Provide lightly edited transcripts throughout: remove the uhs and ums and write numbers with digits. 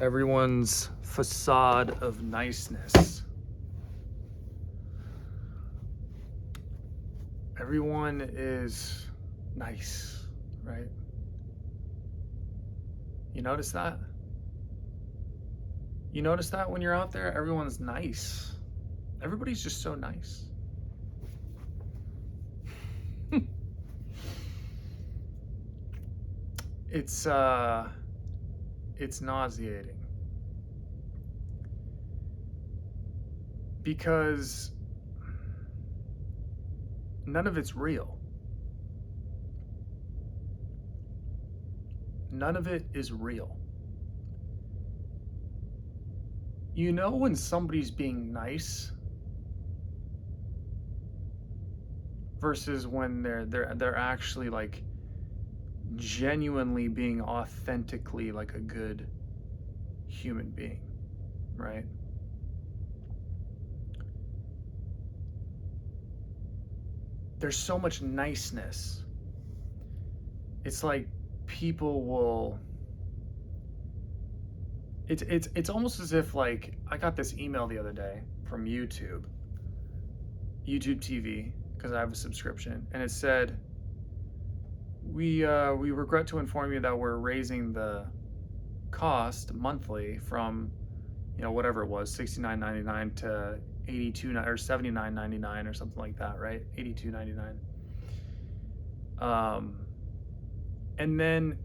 Everyone's facade of niceness. Everyone is nice, right? You notice that? You notice that when you're out there, everyone's nice. Everybody's just so nice. It's nauseating. Because none of it's real. None of it is real. You know when somebody's being nice versus when they're actually like genuinely being authentically like a good human being, right? There's so much niceness. It's like people will it's almost as if, like, I got this email the other day from YouTube TV, because I have a subscription, and it said, we regret to inform you that we're raising the cost monthly from, whatever it was, $69.99 to $82 or $79.99 or something like that, right? $82.99. And then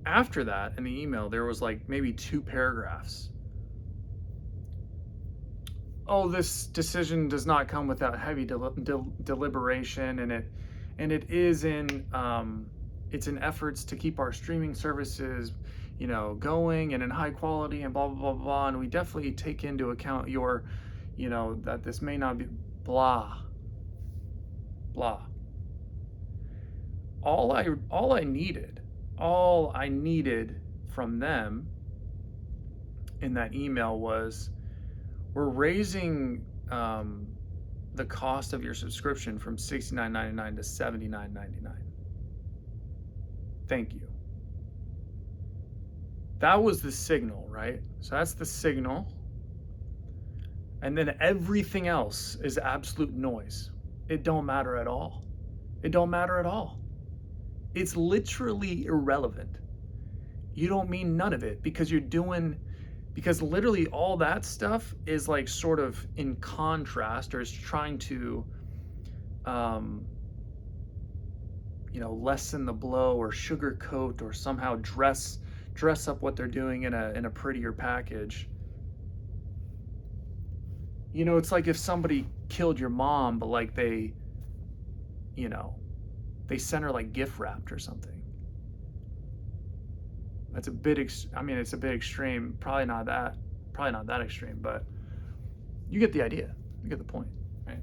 after that, in the email, there was like maybe 2 paragraphs. Oh, this decision does not come without heavy deliberation, and it is in it's in efforts to keep our streaming services, going and in high quality and blah blah blah blah. And we definitely take into account your, that this may not be blah blah. All I needed from them in that email was, we're raising the cost of your subscription from $69.99 to $79.99. Thank you. That was the signal, right? So that's the signal. And then everything else is absolute noise. It don't matter at all. It don't matter at all. It's literally irrelevant. You don't mean none of it because because literally all that stuff is like sort of in contrast, or is trying to lessen the blow or sugarcoat or somehow dress up what they're doing in a prettier package. It's like if somebody killed your mom, but like they sent her like gift wrapped or something. That's a bit it's a bit extreme. Probably not that extreme, but you get the idea. You get the point, right?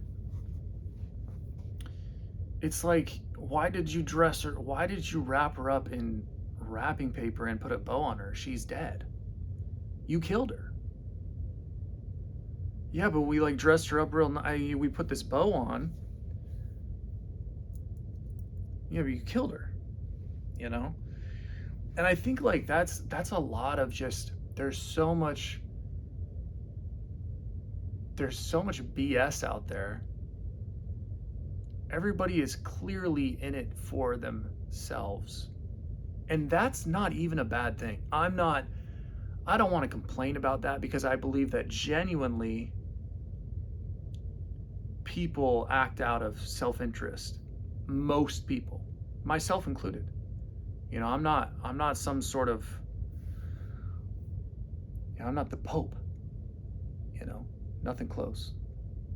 It's like, why did you wrap her up in wrapping paper and put a bow on her? She's dead. You killed her. Yeah, but we like dressed her up real nice. We put this bow on. Yeah, but you killed her. And I think like that's a lot of just, there's so much BS out there. Everybody is clearly in it for themselves. And that's not even a bad thing. I don't want to complain about that, because I believe that genuinely people act out of self-interest. Most people, myself included. I'm not some sort of, I'm not the Pope, nothing close.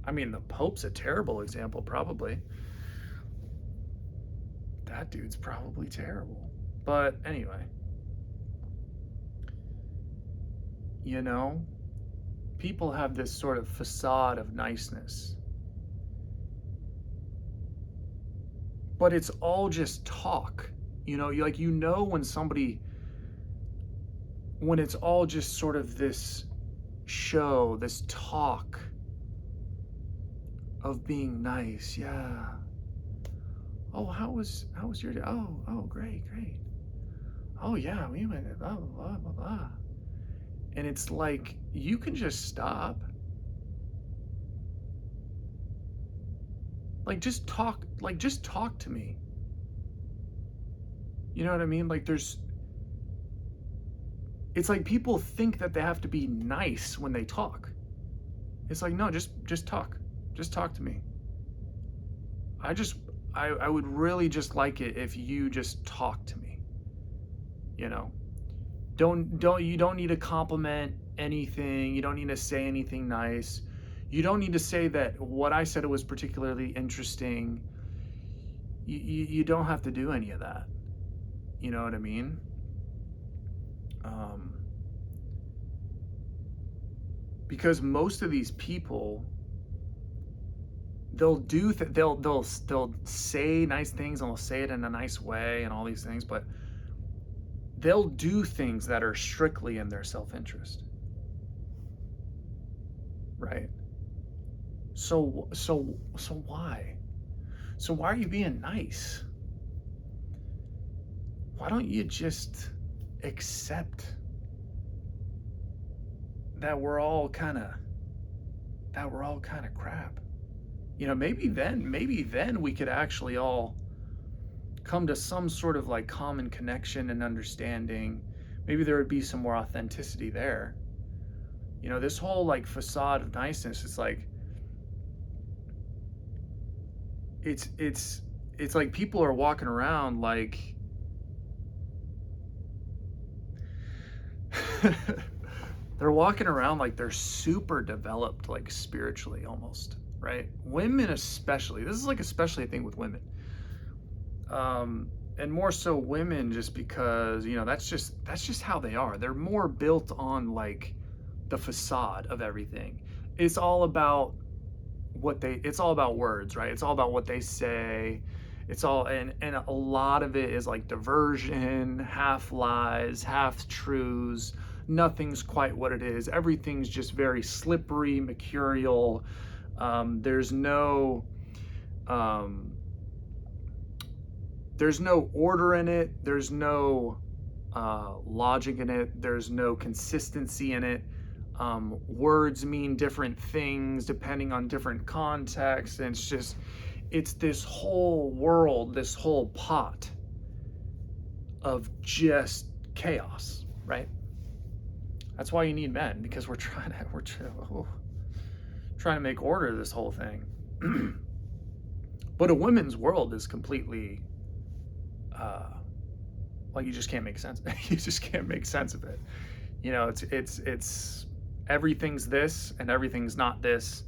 I mean, the Pope's a terrible example, probably. That dude's probably terrible. But anyway, people have this sort of facade of niceness. But it's all just talk. When it's all just sort of this show, this talk of being nice. Yeah. Oh, how was your day? Oh, great. Oh yeah, we went blah blah blah blah blah. And it's like, you can just stop. Just talk to me. You know what I mean? It's like people think that they have to be nice when they talk. It's like, no, just talk. Just talk to me. I just I would really just like it if you just talk to me. You know? You don't need to compliment anything. You don't need to say anything nice. You don't need to say that what I said was particularly interesting. You don't have to do any of that. You know what I mean? Um, because most of these people, they'll say nice things and they'll say it in a nice way and all these things, but they'll do things that are strictly in their self-interest, right? So why? So why are you being nice? Why don't you just accept that we're all kind of crap? You know, maybe then we could actually all come to some sort of like common connection and understanding. Maybe there would be some more authenticity there. You know, this whole like facade of niceness, it's like it's it's it's like people are walking around like they're walking around like they're super developed, like spiritually almost, right? Women especially. This is like especially a thing with women. And more so women, just because, you know, that's just how they are. They're more built on like the facade of everything. It's all about it's all about words, right? It's all about what they say. It's all, and a lot of it is like diversion, half lies, half truths. Nothing's quite what it is. Everything's just very slippery, mercurial. There's no um, there's no order in it. There's no logic in it. There's no consistency in it. Words mean different things depending on different contexts. And it's this whole world, this whole pot of just chaos, right? That's why you need men, because trying to make order to this whole thing. But a women's world is completely uh, like, you just can't make sense. You just can't make sense of it. You know, it's everything's this and everything's not this.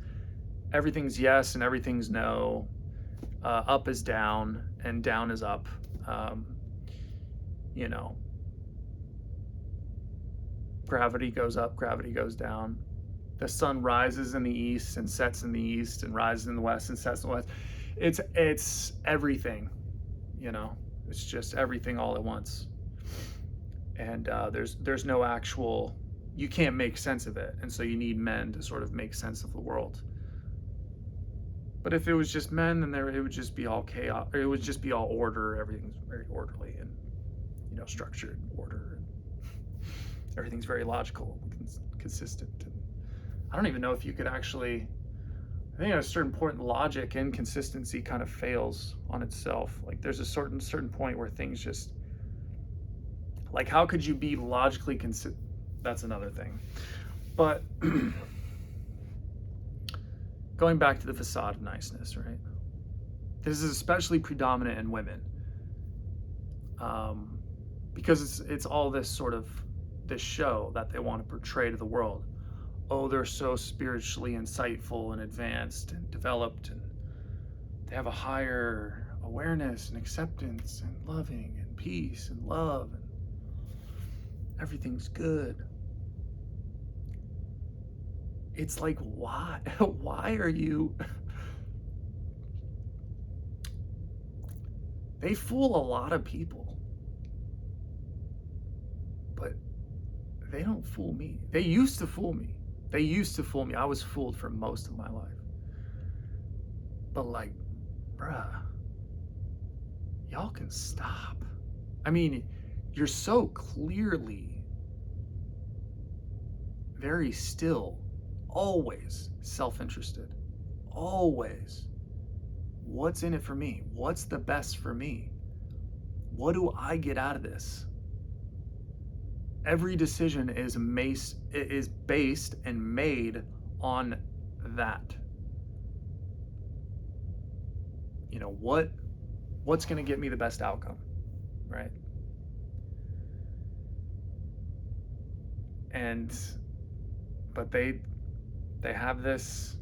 Everything's yes and everything's no. Up is down and down is up. Um, you know, gravity goes up, gravity goes down. The sun rises in the east and sets in the east and rises in the west and sets in the west. It's everything. You know, it's just everything all at once. And there's no actual, you can't make sense of it, and so you need men to sort of make sense of the world. But if it was just men, then it would just be all chaos. Or it would just be all order. Everything's very orderly and, you know, structured order. And everything's very logical, consistent. And I don't even know if you could actually. I think at a certain point, logic and consistency kind of fails on itself. Like there's a certain point where things just, like, how could you be logically consistent? That's another thing. But going back to the facade of niceness, right? This is especially predominant in women, because it's all this sort of this show that they want to portray to the world. Oh, they're so spiritually insightful and advanced and developed, and they have a higher awareness and acceptance and loving and peace and love, and everything's good. It's like, why? Why are you? They fool a lot of people, but they don't fool me. They used to fool me. They used to fool me. I was fooled for most of my life. But like, bruh, y'all can stop. I mean, you're so clearly very still, always self-interested, always. What's in it for me? What's the best for me? What do I get out of this? Every decision is based and made on that. You know, what's going to get me the best outcome, right? And but they have this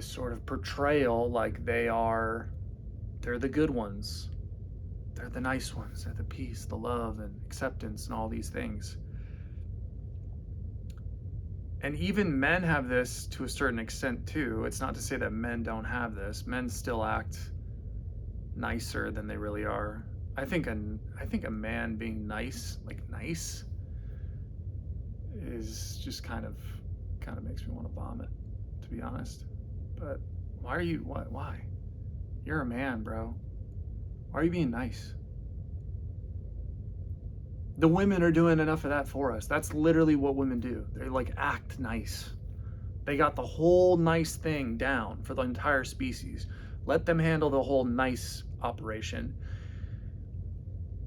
sort of portrayal like they're the good ones. They're the nice ones. They're the peace, the love, and acceptance, and all these things. And even men have this to a certain extent too. It's not to say that men don't have this. Men still act nicer than they really are. I think a man being nice, like nice, is just kind of makes me want to vomit, to be honest. But why? You're a man, bro. Why are you being nice? The women are doing enough of that for us. That's literally what women do. They like act nice. They got the whole nice thing down for the entire species. Let them handle the whole nice operation.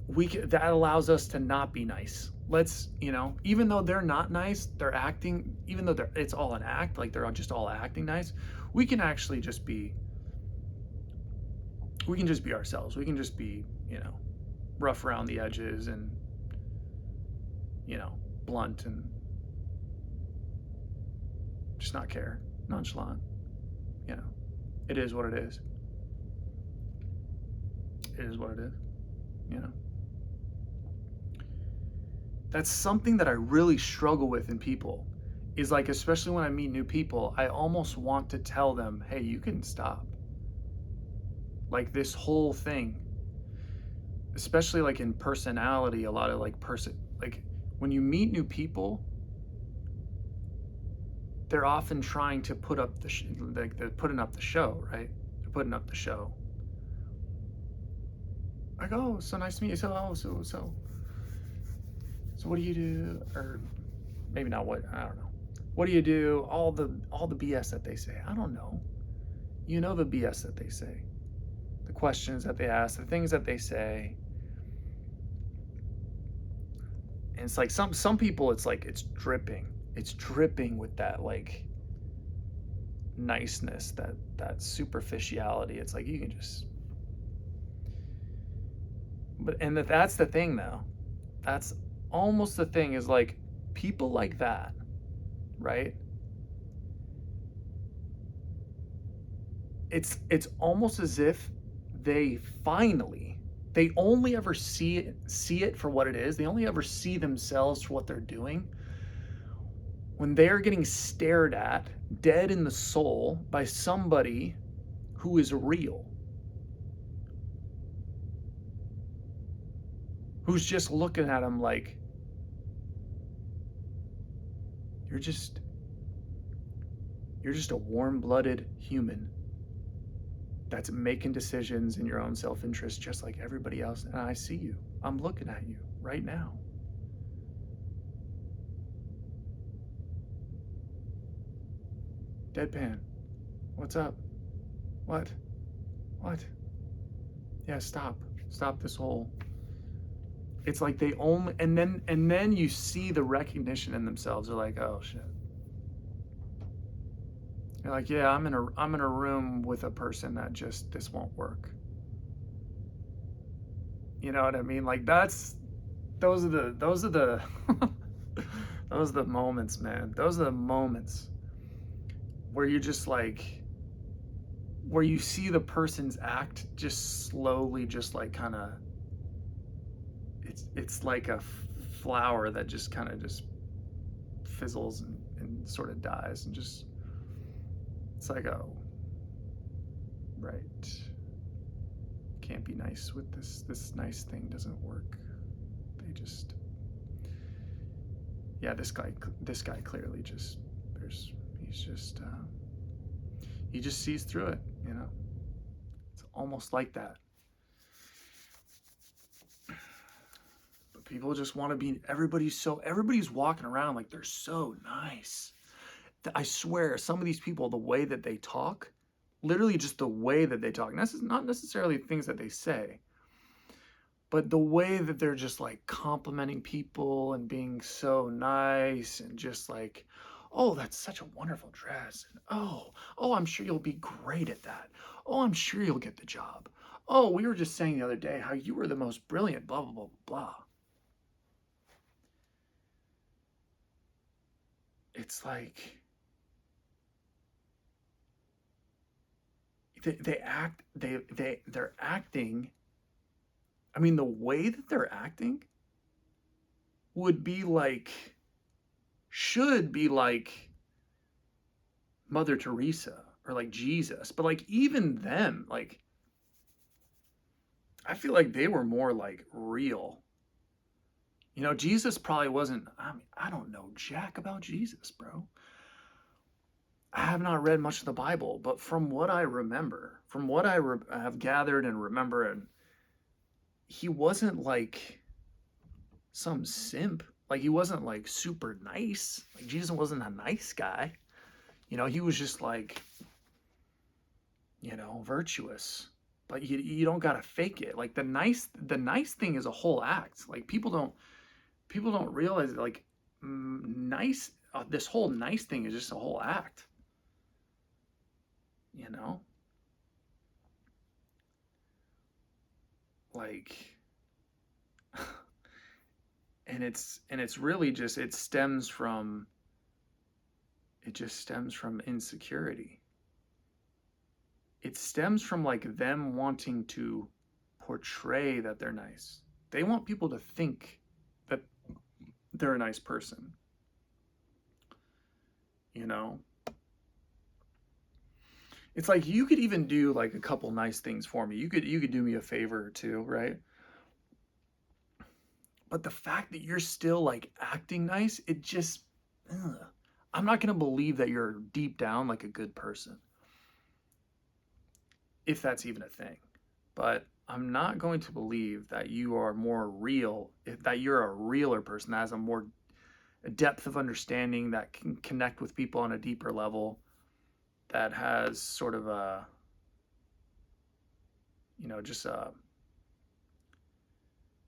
That allows us to not be nice. Let's, even though they're not nice, they're acting, even though it's all an act, like they're just all acting nice, we can actually just be ourselves. We can just be, rough around the edges and, blunt and just not care, nonchalant. It is what it is. It is what it is, That's something that I really struggle with in people, is like, especially when I meet new people, I almost want to tell them, hey, you can stop. Like this whole thing, especially like in personality, a lot of like when you meet new people, they're often trying to put up they're putting up the show, right? They're putting up the show. Like, oh, so nice to meet you. So what do you do? Or maybe not what, I don't know. What do you do? All the BS that they say. I don't know. You know the BS that they say. The questions that they ask, the things that they say. And it's like some people, it's like it's dripping with that like niceness, that superficiality. It's like you can just, and that's the thing though. That's almost the thing, is like people like that, right? It's almost as if they only ever see it for what it is. They only ever see themselves for what they're doing when they're getting stared at, dead in the soul, by somebody who is real, who's just looking at them like, you're just a warm-blooded human that's making decisions in your own self-interest just like everybody else, and I see you. I'm looking at you right now. Deadpan. What's up? What? Yeah, stop this whole, it's like they only, and then you see the recognition in themselves. They're like, oh shit. You're like, yeah, I'm in a room with a person that just, this won't work. You know what I mean? Like those are the those are the moments, man. Those are the moments where you just like, where you see the person's act just slowly, just like kind of, it's like a flower that just kind of just fizzles and sort of dies, and just, it's like, oh, right, can't be nice with this nice thing, doesn't work. They just, yeah, this guy clearly just, he just sees through it, It's almost like that. But People just want to be, everybody's walking around like they're so nice. I swear, some of these people, the way that they talk, literally just the way that they talk, and this is not necessarily things that they say, but the way that they're just like complimenting people and being so nice and just like, oh, that's such a wonderful dress. And oh, I'm sure you'll be great at that. Oh, I'm sure you'll get the job. Oh, we were just saying the other day how you were the most brilliant, blah, blah, blah, blah. It's like they're acting. I mean, the way that they're acting would be like, should be like Mother Teresa or like Jesus, but like even them, like I feel like they were more like real. Jesus probably wasn't. I mean, I don't know jack about Jesus, bro. I have not read much of the Bible, but from what I remember, from what I have gathered and remember, and he wasn't like some simp. Like he wasn't like super nice. Like Jesus wasn't a nice guy. He was just like, virtuous. But you don't gotta fake it. Like the nice thing is a whole act. Like people don't realize that, like nice this whole nice thing is just a whole act. You know, like, and it's really just it just stems from insecurity. It stems from like them wanting to portray that they're nice. They want people to think that they're a nice person, you know? It's like you could even do like a couple nice things for me. You could do me a favor or two, right? But the fact that you're still like acting nice, it just ugh. I'm not going to believe that you're deep down like a good person, if that's even a thing. But I'm not going to believe that you are more real, that you're a realer person that has a depth of understanding, that can connect with people on a deeper level, that has sort of a, just a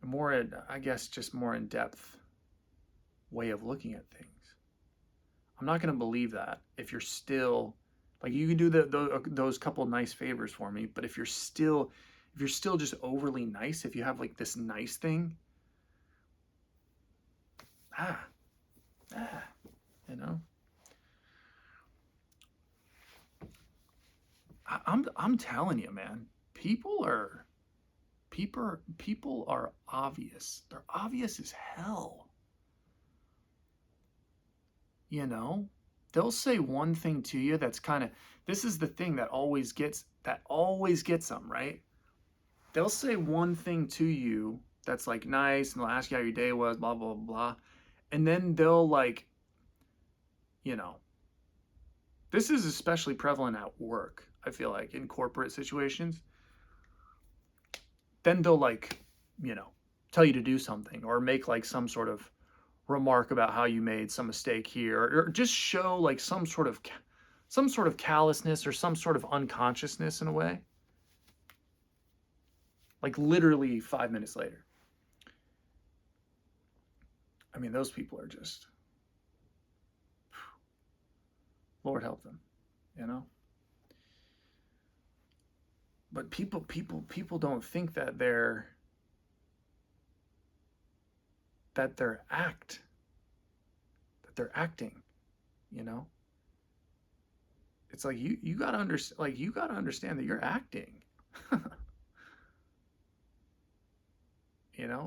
more, I guess, just more in depth way of looking at things. I'm not going to believe that if you're still like you can do those couple nice favors for me, but if you're still just overly nice, if you have like this nice thing, ah, ah, you know, I'm telling you, man, people are obvious. They're obvious as hell. You know, they'll say one thing to you that's kind of, this is the thing that always gets them, right? They'll say one thing to you that's like nice, and they'll ask you how your day was, blah blah blah, and then they'll like, you know, this is especially prevalent at work. I feel like in corporate situations, then they'll like, you know, tell you to do something or make like some sort of remark about how you made some mistake here, or just show like some sort of callousness or some sort of unconsciousness in a way, like literally 5 minutes later. I mean, those people are just, Lord help them, you know. But people don't think that they're they're acting, you know. It's like you gotta understand, like you gotta understand that you're acting.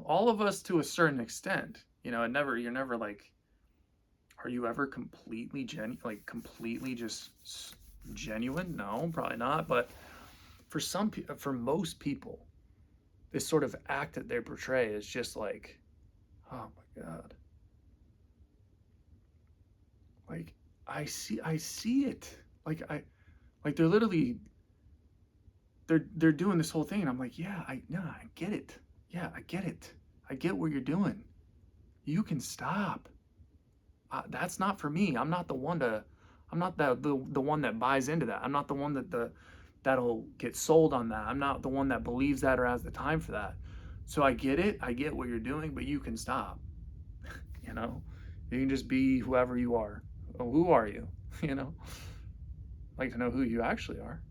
All of us to a certain extent. You're never like, are you ever completely like completely just genuine? No, probably not. But for most people, this sort of act that they portray is just like, oh my god, like I see it. Like they're literally they're doing this whole thing, and I'm like, yeah, I get it. Yeah, I get it. I get what you're doing. You can stop. That's not for me. I'm not the one to, I'm not the one that buys into that. I'm not the one that'll get sold on that. I'm not the one that believes that or has the time for that. So I get it. I get what you're doing, but you can stop. You know, you can just be whoever you are. Oh, who are you? You know, I'd like to know who you actually are.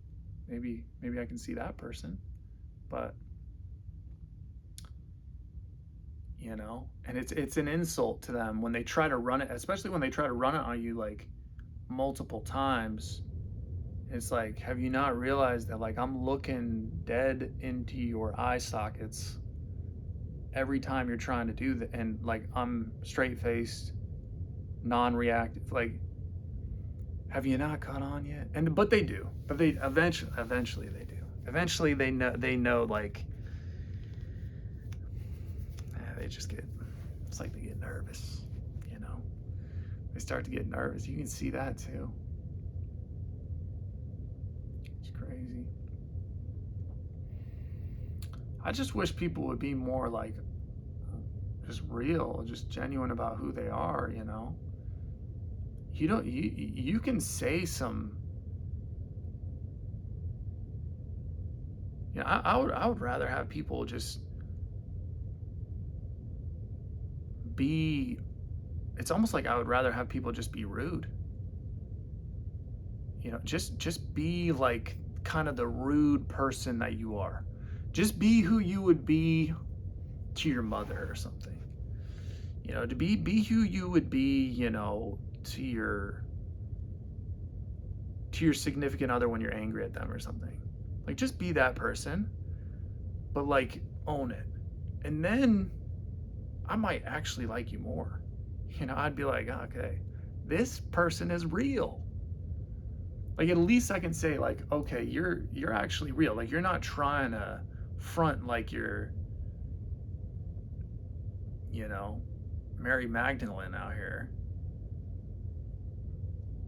Maybe I can see that person, but and it's an insult to them when they try to run it, especially when they try to run it on you like multiple times. It's like, have you not realized that like I'm looking dead into your eye sockets every time you're trying to do that, and like I'm straight faced, non-reactive. Like, have you not caught on yet? And but they do. But they eventually they do. Eventually they know like they just get, it's like they get nervous, you know. They start to get nervous. You can see that too. It's crazy. I just wish people would be more like just real, just genuine about who they are, you know. You can say some, I would rather have people just be, it's almost like I would rather have people just be rude. Just be like kind of the rude person that you are. Just be who you would be to your mother or something. To be who you would be, to your significant other when you're angry at them or something. Like just be that person, but like own it. And then I might actually like you more. I'd be like, okay, this person is real. Like at least I can say like, okay, you're actually real. Like you're not trying to front like you're, you know, Mary Magdalene out here.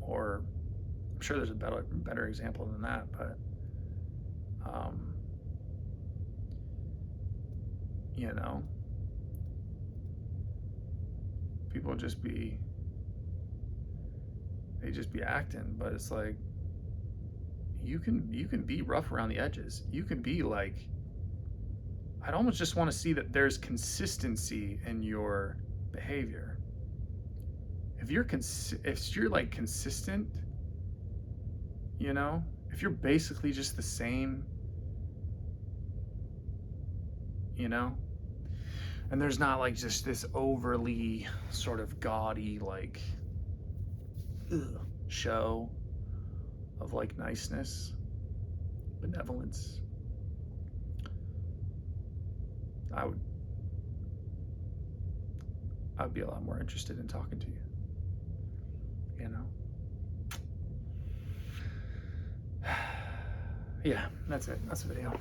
Or I'm sure there's a better example than that, but um, you know, people just be they just be acting, but it's like you can be rough around the edges. You can be like, I'd almost just want to see that there's consistency in your behavior. If you're like consistent, if you're basically just the same, you know, and there's not like just this overly sort of gaudy like show of like niceness, benevolence, I would I'd be a lot more interested in talking to you. Yeah, that's it. That's the video.